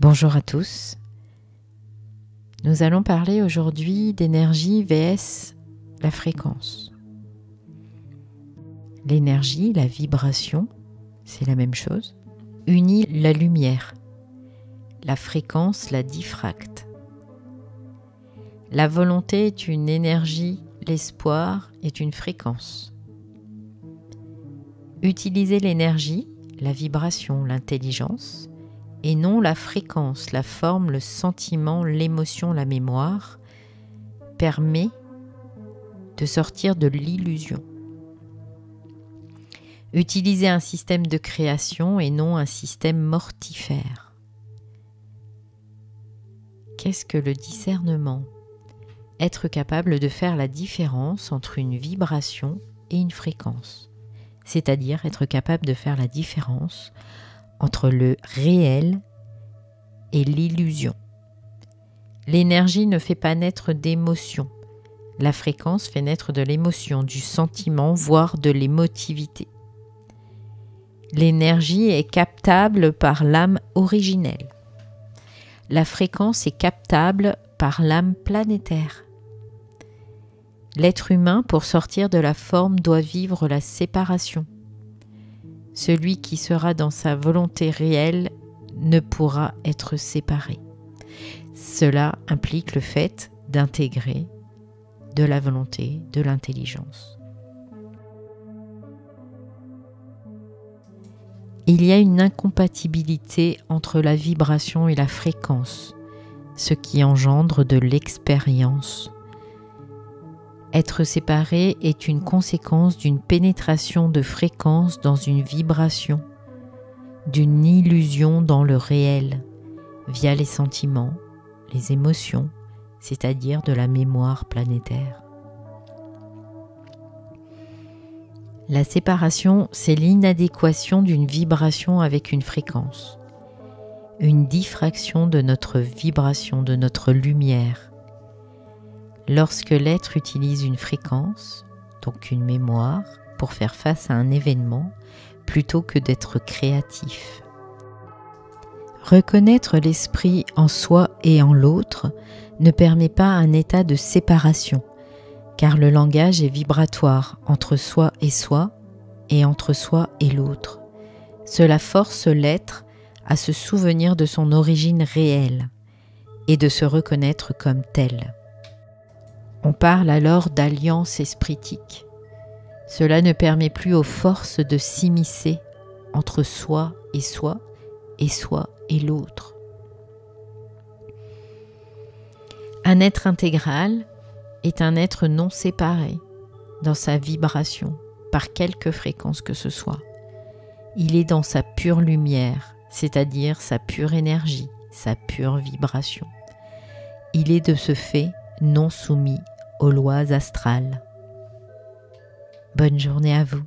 Bonjour à tous. Nous allons parler aujourd'hui d'énergie vs la fréquence. L'énergie, la vibration, c'est la même chose, unit la lumière. La fréquence la diffracte. La volonté est une énergie, l'espoir est une fréquence. Utilisez l'énergie, la vibration, l'intelligence, et non la fréquence, la forme, le sentiment, l'émotion, la mémoire, permet de sortir de l'illusion. Utilisez un système de création et non un système mortifère. Qu'est-ce que le discernement ? Être capable de faire la différence entre une vibration et une fréquence, c'est-à-dire être capable de faire la différence entre le réel et l'illusion. L'énergie ne fait pas naître d'émotion. La fréquence fait naître de l'émotion, du sentiment, voire de l'émotivité. L'énergie est captable par l'âme originelle. La fréquence est captable par l'âme planétaire. L'être humain, pour sortir de la forme, doit vivre la séparation. Celui qui sera dans sa volonté réelle ne pourra être séparé. Cela implique le fait d'intégrer de la volonté, de l'intelligence. Il y a une incompatibilité entre la vibration et la fréquence, ce qui engendre de l'expérience. Être séparé est une conséquence d'une pénétration de fréquence dans une vibration, d'une illusion dans le réel, via les sentiments, les émotions, c'est-à-dire de la mémoire planétaire. La séparation, c'est l'inadéquation d'une vibration avec une fréquence, une diffraction de notre vibration, de notre lumière. Lorsque l'être utilise une fréquence, donc une mémoire, pour faire face à un événement, plutôt que d'être créatif. Reconnaître l'esprit en soi et en l'autre ne permet pas un état de séparation, car le langage est vibratoire entre soi et entre soi et l'autre. Cela force l'être à se souvenir de son origine réelle et de se reconnaître comme tel. On parle alors d'alliance espritique. Cela ne permet plus aux forces de s'immiscer entre soi et l'autre. Un être intégral est un être non séparé dans sa vibration, par quelque fréquence que ce soit. Il est dans sa pure lumière, c'est-à-dire sa pure énergie, sa pure vibration. Il est de ce fait non soumis aux lois astrales. Bonne journée à vous.